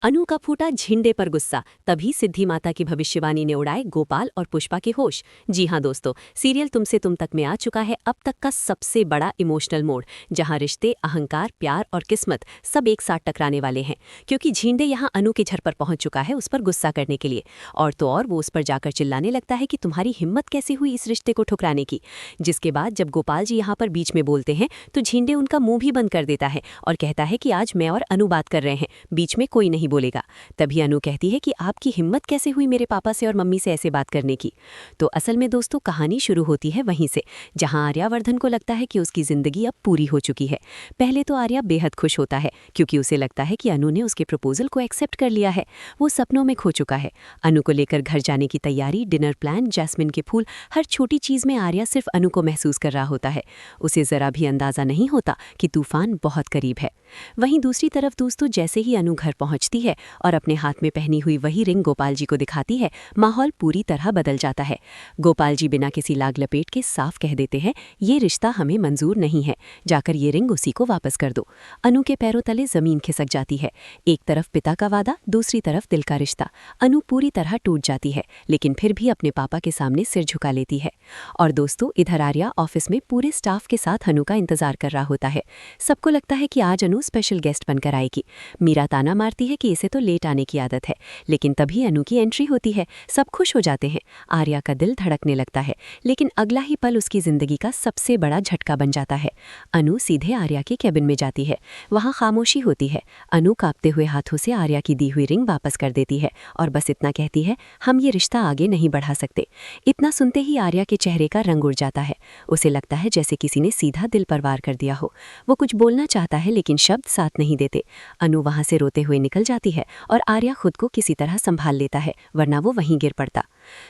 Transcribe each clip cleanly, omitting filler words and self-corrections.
अनु का फूटा झिंडे पर गुस्सा, तभी सिद्धि माता की भविष्यवाणी ने उड़ाए गोपाल और पुष्पा के होश। जी हाँ दोस्तों, सीरियल तुमसे तुम तक में आ चुका है अब तक का सबसे बड़ा इमोशनल मोड़, जहां रिश्ते, अहंकार, प्यार और किस्मत सब एक साथ टकराने वाले हैं। क्योंकि झिंडे यहां अनु के घर पर पहुंच चुका है उस पर गुस्सा करने के लिए, और तो और वो उस पर जाकर चिल्लाने लगता है कि तुम्हारी हिम्मत कैसे हुई इस रिश्ते को ठुकराने की। जिसके बाद जब गोपाल जी यहाँ पर बीच में बोलते हैं तो झिंडे उनका मुंह भी बंद कर देता है और कहता है कि आज मैं और अनु बात कर रहे हैं, बीच में कोई नहीं बोलेगा। तभी अनु कहती है कि आपकी हिम्मत कैसे हुई मेरे पापा से और मम्मी से ऐसे बात करने की। तो असल में दोस्तों कहानी शुरू होती है वहीं से, जहां आर्यावर्धन को लगता है कि उसकी जिंदगी अब पूरी हो चुकी है। पहले तो आर्या बेहद खुश होता है क्योंकि उसे लगता है कि अनु ने उसके प्रपोजल को एक्सेप्ट कर लिया है। वो सपनों में खो चुका है। अनु को लेकर घर जाने की तैयारी, डिनर प्लान, जैस्मिन के फूल, हर छोटी चीज में आर्या सिर्फ अनु को महसूस कर रहा होता है। उसे जरा भी अंदाजा नहीं होता कि तूफान बहुत करीब है। वहीं दूसरी तरफ दोस्तों जैसे ही अनु घर पहुंचती है और अपने हाथ में पहनी हुई वही रिंग गोपाल जी को दिखाती है, माहौल पूरी तरह बदल जाता है। गोपाल जी बिना किसी लाग लपेट के साफ कह देते हैं, ये रिश्ता हमें मंजूर नहीं है, जाकर ये रिंग उसी को वापस कर दो। अनु के पैरों तले जमीन खिसक जाती है। एक तरफ पिता का वादा, दूसरी तरफ दिल का रिश्ता। अनु पूरी तरह टूट जाती है, लेकिन फिर भी अपने पापा के सामने सिर झुका लेती है। और दोस्तों इधर आर्या ऑफिस में पूरे स्टाफ के साथ अनु का इंतजार कर रहा होता है। सबको लगता है कि आज अनु स्पेशल गेस्ट बनकर आएगी। मीरा ताना मारती है कि इसे तो लेट आने की आदत है, लेकिन तभी अनु की एंट्री होती है। सब खुश हो जाते हैं। आर्या का दिल धड़कने लगता है, लेकिन अगला ही पल उसकी जिंदगी का सबसे बड़ा झटका बन जाता है। अनु सीधे आर्या के केबिन में जाती है। वहां खामोशी होती है। अनु कांपते हुए हाथों से आर्या की दी हुई रिंग वापस कर देती है और बस इतना कहती है, हम ये रिश्ता आगे नहीं बढ़ा सकते। इतना सुनते ही आर्या के चेहरे का रंग उड़ जाता है। उसे लगता है जैसे किसी ने सीधा दिल पर वार कर दिया हो। वो कुछ बोलना चाहता है लेकिन शब्द साथ नहीं देते। अनु वहां से रोते हुए निकल जाती है और आर्या खुद को किसी तरह संभाल लेता है, वरना वो वहीं गिर पड़ता।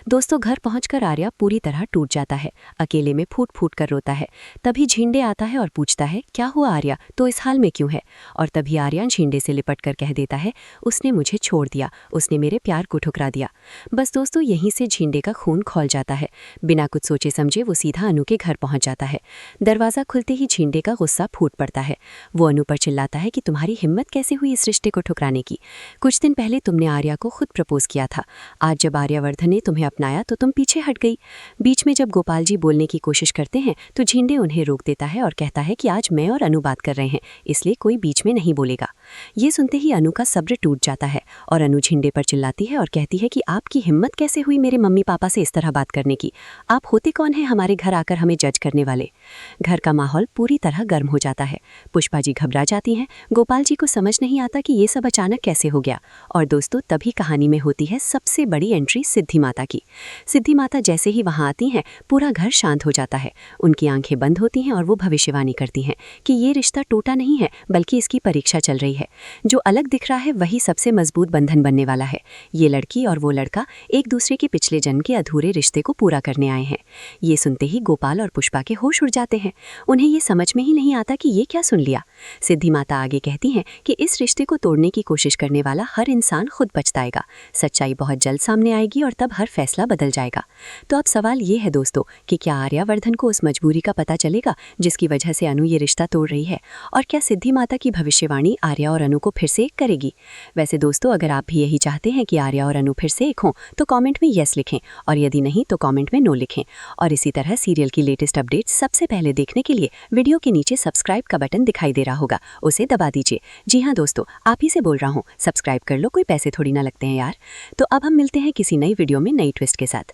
दोस्तों घर पहुंचकर आर्या पूरी तरह टूट जाता है। अकेले में फूट फूट कर रोता है। तभी झिंडे आता है और पूछता है, क्या हुआ आर्या, तो इस हाल में क्यों है? और तभी आर्या झिंडे से लिपट कर कह देता है, उसने मुझे छोड़ दिया, उसने मेरे प्यार को ठुकरा दिया। बस दोस्तों यहीं से झिंडे का खून खौल जाता है। बिना कुछ सोचे समझे वो सीधा अनु के घर पहुंच जाता है। दरवाजा खुलते ही झिंडे का गुस्सा फूट पड़ता है। वो अनु पर चिल्लाता है कि तुम्हारी हिम्मत कैसे हुई इस रिश्ते को ठुकराने की? कुछ दिन पहले तुमने आर्या को खुद प्रपोज किया था। आज जब आर्यावर्धन ने तुम्हें अपनाया तो तुम पीछे हट गई। बीच में जब गोपाल जी बोलने की कोशिश करते हैं तो झिंडे उन्हें रोक देता है और कहता है कि आज मैं और अनु बात कर रहे हैं, इसलिए कोई बीच में नहीं बोलेगा। ये सुनते ही अनु का सब्र टूट जाता है और अनु झिंडे पर चिल्लाती है और कहती है कि आपकी हिम्मत कैसे हुई मेरे मम्मी पापा से इस तरह बात करने की? आप होते कौन हैं हमारे घर आकर हमें जज करने वाले? घर का माहौल पूरी तरह गर्म हो जाता है। पुष्पा जी घबरा जाती हैं। गोपाल जी को समझ नहीं आता कि ये सब अचानक कैसे हो गया। और दोस्तों तभी कहानी में होती है सबसे बड़ी एंट्री सिद्धि माता की। सिद्धि माता जैसे ही वहां आती हैं पूरा घर शांत हो जाता है। उनकी आंखें बंद होती हैं और वो भविष्यवाणी करती हैं कि ये रिश्ता टूटा नहीं है बल्कि इसकी परीक्षा चल रही है। जो अलग दिख रहा है वही सबसे मजबूत बंधन बनने वाला है। ये लड़की और वो लड़का एक दूसरे के पिछले जन्म के अधूरे रिश्ते को पूरा करने आए हैं। ये सुनते ही गोपाल और पुष्पा के होश उड़ जाते हैं। उन्हें ये समझ में ही नहीं आता कि ये क्या सुन लिया। सिद्धि माता आगे कहती हैं कि इस रिश्ते को तोड़ने की कोशिश करने वाला हर इंसान खुद पछताएगा। सच्चाई बहुत जल्द सामने आएगी और तब हर फैसला बदल जाएगा। तो अब सवाल ये है दोस्तों कि क्या आर्यावर्धन को उस मजबूरी का पता चलेगा जिसकी वजह से अनु ये रिश्ता तोड़ रही है? और क्या सिद्धि माता की भविष्यवाणी आर्या और अनु को फिर से एक करेगी? वैसे दोस्तों अगर आप भी यही चाहते हैं कि आर्या और अनु फिर से एक हों तो कमेंट में यस लिखें, और यदि नहीं तो कमेंट में नो लिखें। और इसी तरह सीरियल की लेटेस्ट अपडेट सबसे पहले देखने के लिए वीडियो के नीचे सब्सक्राइब का बटन दिखाई दे रहा होगा, उसे दबा दीजिए। जी हाँ दोस्तों, आप ही से बोल रहा हूँ, सब्सक्राइब कर लो, कोई पैसे थोड़ी ना लगते हैं यार। तो अब हम मिलते हैं किसी नई वीडियो में नई ट्विस्ट के साथ।